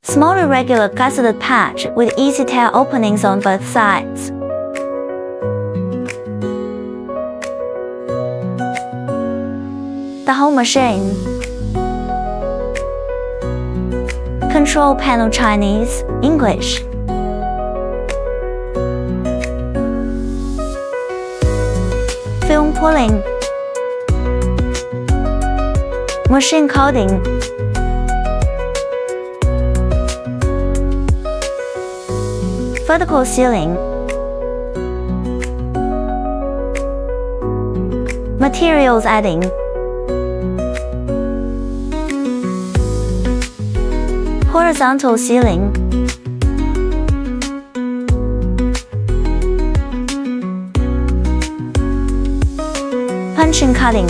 Small irregular gusseted patch with easy tail openings on both sides. The whole machine. Control panel Chinese, English. Film pulling. Machine coding. Vertical sealing. Materials adding. Horizontal sealing. Punching cutting.